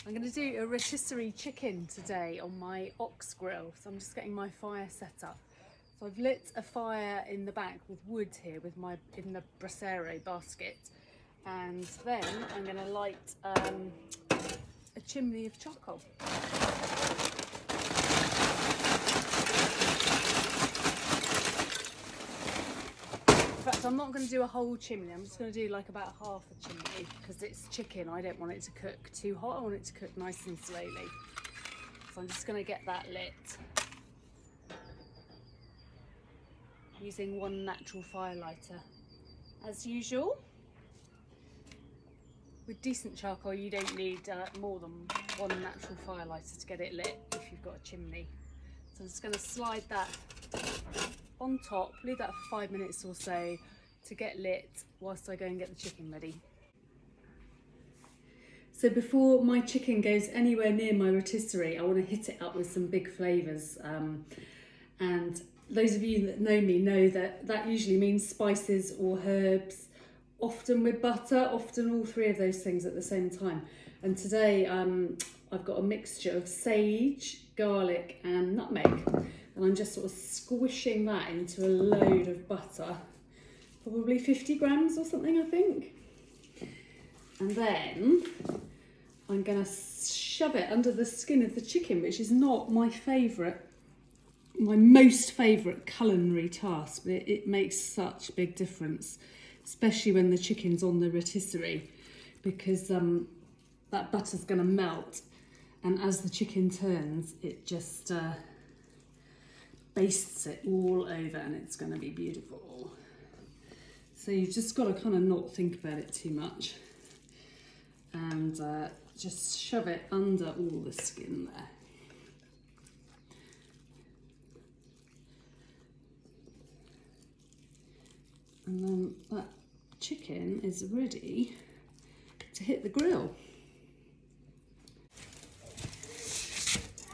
I'm going to do a rotisserie chicken today on my OxGrill. So I'm just getting my fire set up. So I've lit a fire in the back with wood here in the bracero basket. And then I'm going to light a chimney of charcoal. In fact, I'm not going to do a whole chimney. I'm just going to do like about half a chimney because it's chicken. I don't want it to cook too hot. I want it to cook nice and slowly. So I'm just going to get that lit using one natural fire lighter. As usual, with decent charcoal, you don't need more than one natural fire lighter to get it lit if you've got a chimney. So I'm just going to slide that on top, leave that for 5 minutes or so to get lit whilst I go and get the chicken ready. So before my chicken goes anywhere near my rotisserie, I want to hit it up with some big flavours. And those of you that know me know that that usually means spices or herbs, often with butter, often all three of those things at the same time. And today I've got a mixture of sage, garlic and nutmeg. And I'm just sort of squishing that into a load of butter, probably 50 grams or something, I think. And then I'm going to shove it under the skin of the chicken, which is not my most favourite culinary task, but it makes such a big difference, especially when the chicken's on the rotisserie, because that butter's going to melt, and as the chicken turns, it just bastes it all over, and it's going to be beautiful. So you've just got to kind of not think about it too much, and just shove it under all the skin there. And then that chicken is ready to hit the grill.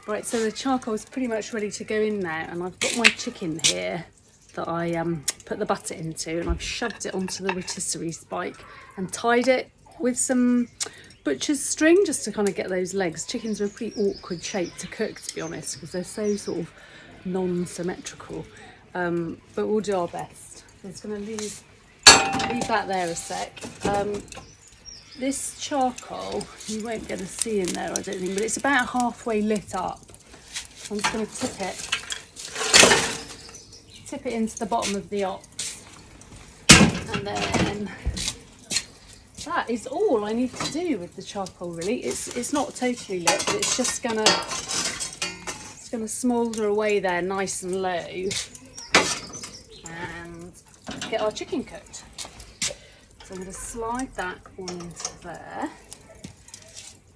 Right, so the charcoal is pretty much ready to go in now, and I've got my chicken here that I put the butter into, and I've shoved it onto the rotisserie spike and tied it with some butcher's string just to kind of get those legs. Chickens are a pretty awkward shape to cook, to be honest, because they're so sort of non-symmetrical, but we'll do our best. I'm just going to leave that there a sec. This charcoal, you won't get to see in there, I don't think, but it's about halfway lit up. So I'm just going to tip it into the bottom of the ox, and then that is all I need to do with the charcoal. Really, it's not totally lit, but it's just gonna smoulder away there, nice and low, and get our chicken cooked. So I'm going to slide that one into there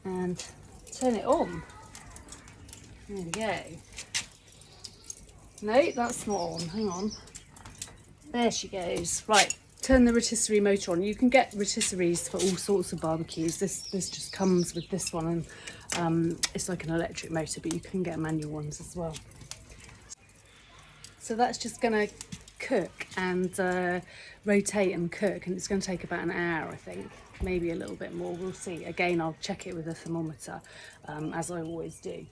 and turn it on. There we go. No, that's not on. Hang on. There she goes. Right, turn the rotisserie motor on. You can get rotisseries for all sorts of barbecues. This just comes with this one, and it's like an electric motor, but you can get manual ones as well. So that's just going to cook and rotate and cook, and it's going to take about an hour, I think, maybe a little bit more. We'll see. Again, I'll check it with a thermometer, as I always do.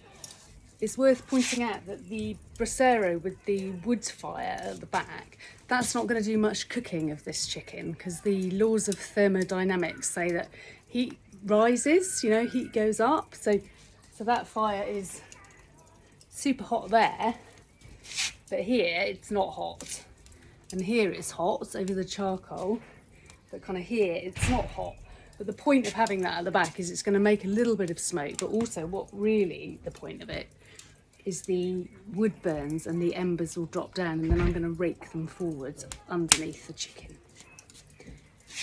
It's worth pointing out that the bracero with the wood fire at the back, that's not going to do much cooking of this chicken, because the laws of thermodynamics say that heat rises, heat goes up. So that fire is super hot there, but here it's not hot. And here it's hot over the charcoal, but kind of here it's not hot. But the point of having that at the back is it's going to make a little bit of smoke, but also what really the point of it is the wood burns and the embers will drop down, and then I'm going to rake them forward underneath the chicken.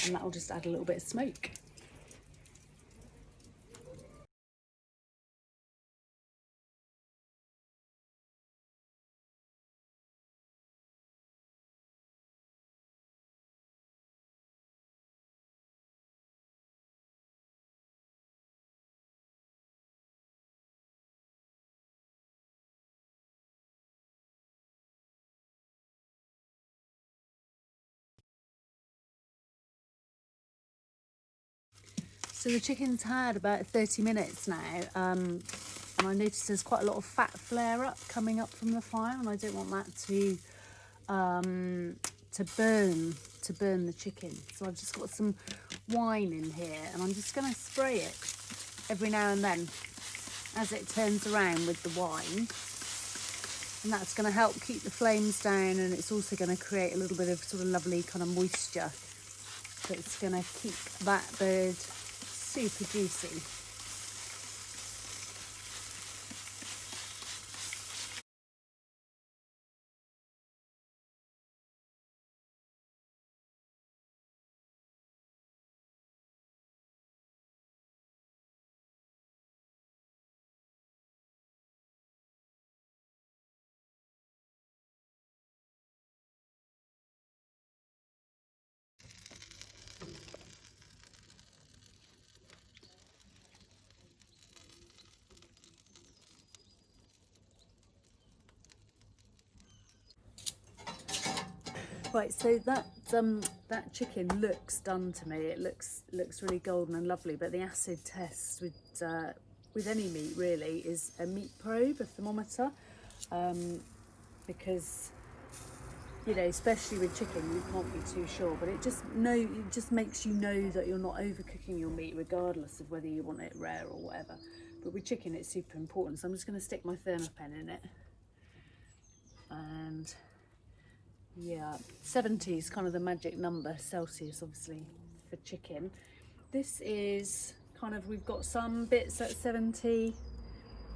And that will just add a little bit of smoke. So the chicken's had about 30 minutes now, and I noticed there's quite a lot of fat flare up coming up from the fire, and I don't want that to burn the chicken. So I've just got some wine in here, and I'm just going to spray it every now and then as it turns around with the wine, and that's going to help keep the flames down, and it's also going to create a little bit of sort of lovely kind of moisture that's going to keep that bird super juicy. Right, so that chicken looks done to me. It looks really golden and lovely, but the acid test with any meat really is a meat probe, a thermometer, because especially with chicken you can't be too sure, but it just makes you know that you're not overcooking your meat, regardless of whether you want it rare or whatever. But with chicken it's super important, so I'm just going to stick my thermopen in it, and yeah, 70 is kind of the magic number, Celsius obviously, for chicken. This is kind of, we've got some bits at 70,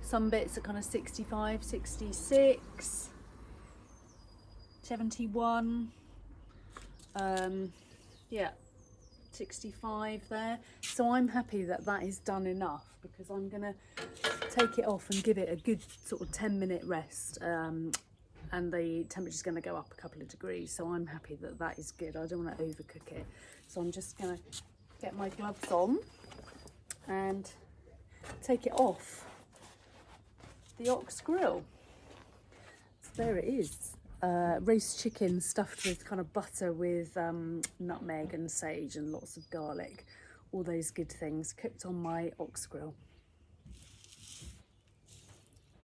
some bits at kind of 65, 66, 71, yeah, 65 there. So I'm happy that that is done enough, because I'm gonna take it off and give it a good sort of 10-minute rest, and the temperature's going to go up a couple of degrees, so I'm happy that that is good. I don't want to overcook it, so I'm just going to get my gloves on and take it off the OxGrill. So there it is, roast chicken stuffed with kind of butter with nutmeg and sage and lots of garlic, all those good things, cooked on my OxGrill.